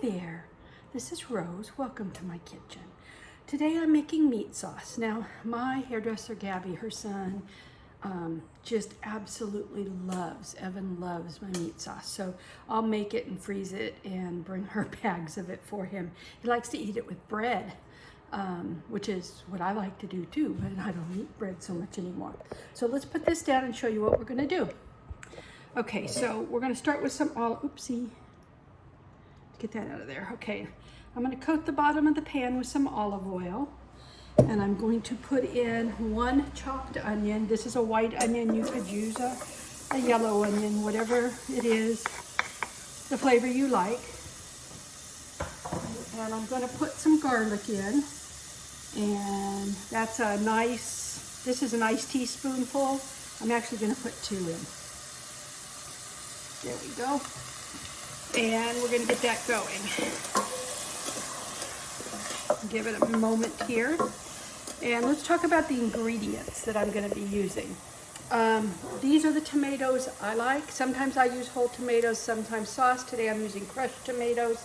there, this is Rose. Welcome to my kitchen. Today I'm making meat sauce. Now my hairdresser Gabby, her son, just absolutely loves, Evan loves my meat sauce. So I'll make it and freeze it and bring her bags of it for him. He likes to eat it with bread, which is what I like to do too, but I don't eat bread so much anymore. So let's put this down and show you what we're gonna do. Okay, so we're gonna start with some oopsie. Get that out of there. Okay, I'm going to coat the bottom of the pan with some olive oil, and I'm going to put in 1 chopped onion. This is a white onion. You could use a yellow onion, whatever it is, the flavor you like. And I'm going to put some garlic in, and that's a nice, this is a nice teaspoonful. I'm actually going to put 2 in. There we go. And we're going to get that going. Give it a moment here. And let's talk about the ingredients that I'm going to be using. These are the tomatoes I like. Sometimes I use whole tomatoes, sometimes sauce. Today I'm using crushed tomatoes.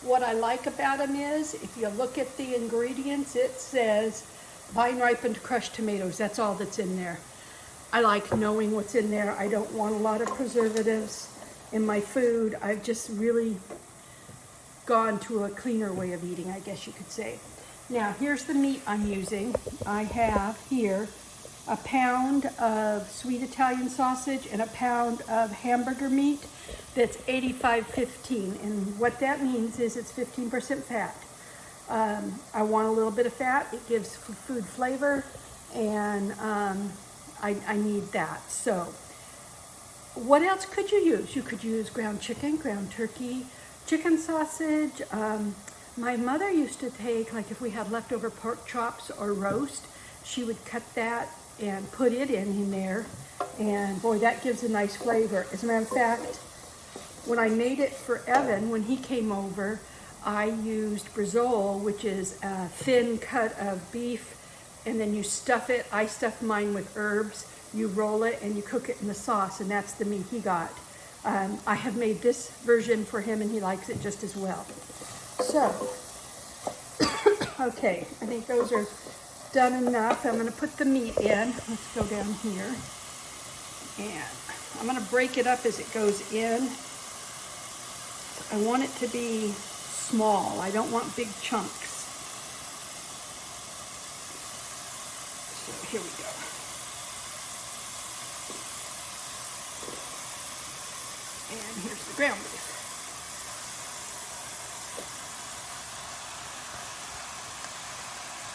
What I like about them is, if you look at the ingredients, it says vine ripened crushed tomatoes. That's all that's in there. I like knowing what's in there. I don't want a lot of preservatives in my food. I've just really gone to a cleaner way of eating, I guess you could say. Now, here's the meat I'm using. I have here a pound of sweet Italian sausage and a pound of hamburger meat that's 85-15. And what that means is it's 15% fat. I want a little bit of fat. It gives food flavor, and I need that. So what else could you use? You could use ground chicken, ground turkey, chicken sausage. My mother used to take, like if we had leftover pork chops or roast, she would cut that and put it in there. And boy, that gives a nice flavor. As a matter of fact, when I made it for Evan, when he came over, I used brisole, which is a thin cut of beef, and then you stuff it. I stuffed mine with herbs. You roll it and you cook it in the sauce, and that's the meat he got. I have made this version for him, and he likes it just as well. So, okay, I think those are done enough. I'm going to put the meat in. Let's go down here. And I'm going to break it up as it goes in. I want it to be small. I don't want big chunks. So here we go. And here's the ground beef.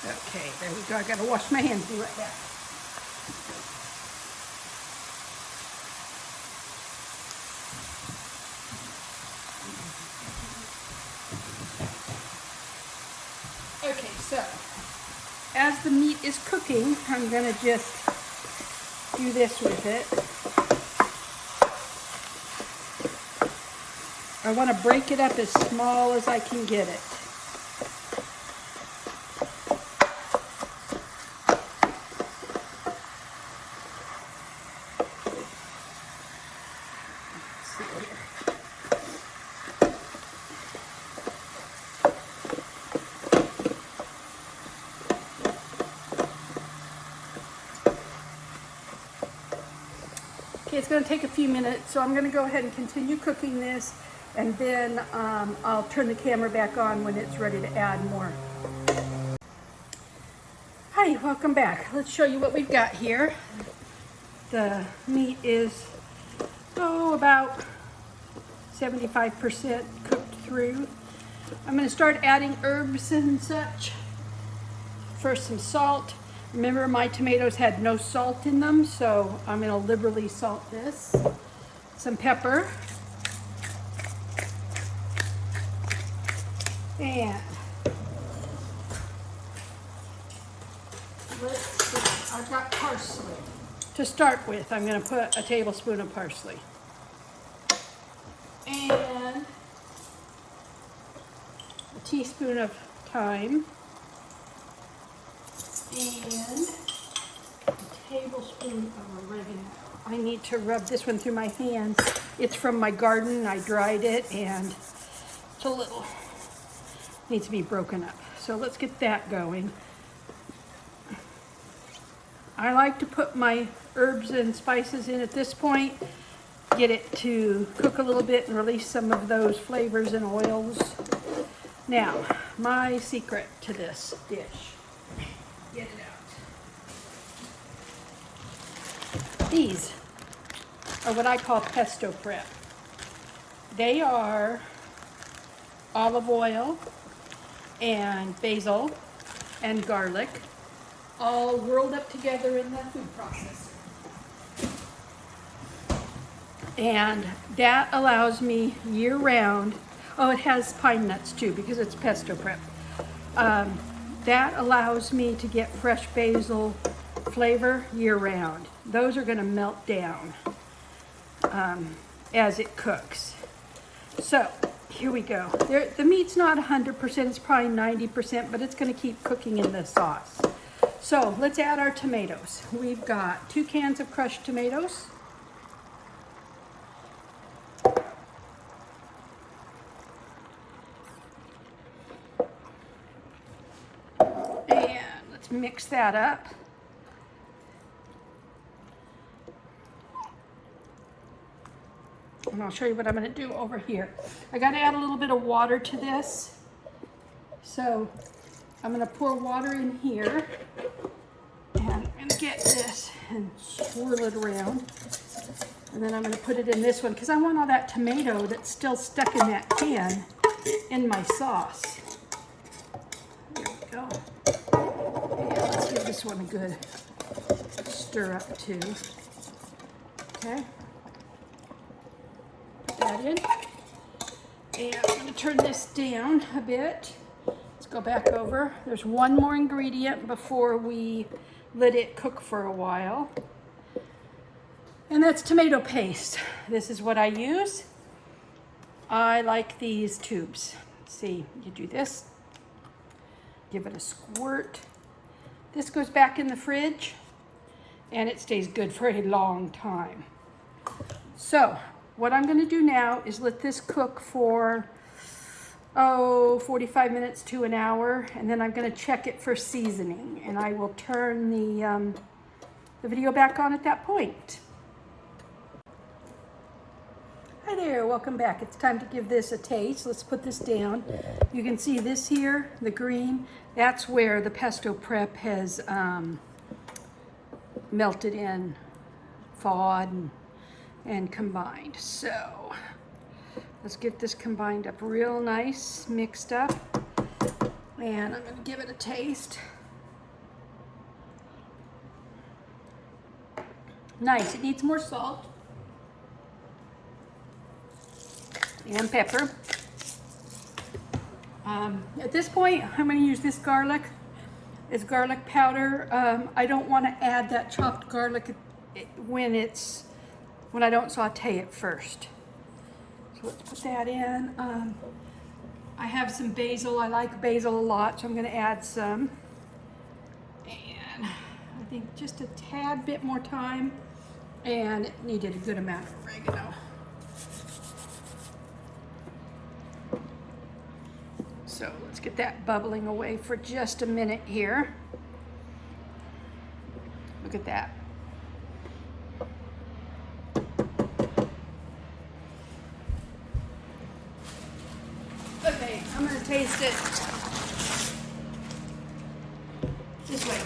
Okay, there we go. I gotta wash my hands, be right back. Okay, so as the meat is cooking, I'm gonna just do this with it. I want to break it up as small as I can get it. Let's see here. Okay, it's going to take a few minutes, so I'm going to go ahead and continue cooking this. And then I'll turn the camera back on when it's ready to add more. Hi, welcome back. Let's show you what we've got here. The meat is, about 75% cooked through. I'm going to start adding herbs and such. First, some salt. Remember, my tomatoes had no salt in them, so I'm going to liberally salt this. Some pepper. And let's see, I've got parsley. To start with, I'm going to put a tablespoon of parsley. And a teaspoon of thyme. And a tablespoon of oregano. I need to rub this one through my hands. It's from my garden. I dried it and a little, needs to be broken up. So let's get that going. I like to put my herbs and spices in at this point, get it to cook a little bit and release some of those flavors and oils. Now, my secret to this dish, get it out. These are what I call pesto prep. They are olive oil and basil and garlic, all whirled up together in the food processor. And that allows me year round, oh, it has pine nuts too because it's pesto prep. That allows me to get fresh basil flavor year round. Those are gonna melt down as it cooks. So here we go. The meat's not 100%, it's probably 90%, but it's gonna keep cooking in the sauce. So let's add our tomatoes. We've got 2 cans of crushed tomatoes. And let's mix that up. And I'll show you what I'm going to do over here. I got to add a little bit of water to this. So I'm going to pour water in here. And I'm going to get this and swirl it around. And then I'm going to put it in this one because I want all that tomato that's still stuck in that can in my sauce. There we go. And let's give this one a good stir up too. Okay. That in. And I'm going to turn this down a bit. Let's go back over. There's one more ingredient before we let it cook for a while. And that's tomato paste. This is what I use. I like these tubes. See, you do this. Give it a squirt. This goes back in the fridge and it stays good for a long time. So what I'm going to do now is let this cook for 45 minutes to an hour, and then I'm going to check it for seasoning, and I will turn the video back on at that point. Hi there, welcome back. It's time to give this a taste. Let's put this down. You can see this here, the green, that's where the pesto prep has melted in, thawed, and combined. So let's get this combined up real nice, mixed up, and I'm going to give it a taste. Nice. It needs more salt and pepper. At this point, I'm going to use this garlic. It's garlic powder. I don't want to add that chopped garlic when I don't saute it first. So let's put that in. I have some basil. I like basil a lot, so I'm going to add some. And I think just a tad bit more thyme, and it needed a good amount of oregano. So let's get that bubbling away for just a minute here. Look at that. Okay, I'm going to taste it this way.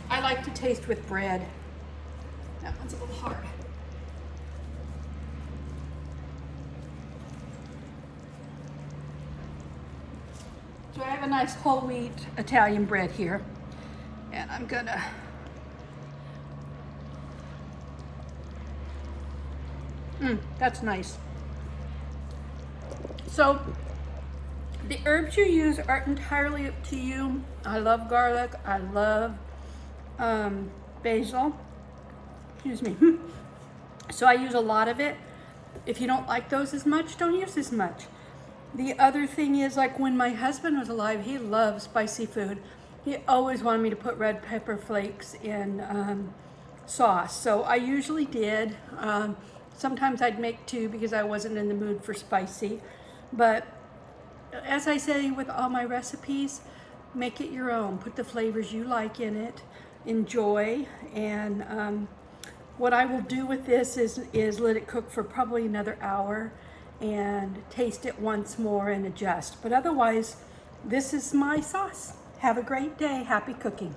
I like to taste with bread. That one's a little hard. So I have a nice whole wheat Italian bread here, and I'm gonna that's nice. So the herbs you use are entirely up to you. I love garlic. I love basil. Excuse me. So I use a lot of it. If you don't like those as much, don't use as much. The other thing is, like when my husband was alive, he loved spicy food. He always wanted me to put red pepper flakes in sauce. So I usually did. Sometimes I'd make two because I wasn't in the mood for spicy. But as I say with all my recipes, make it your own. Put the flavors you like in it. Enjoy. And what I will do with this is let it cook for probably another hour and taste it once more and adjust. But otherwise, this is my sauce. Have a great day. Happy cooking.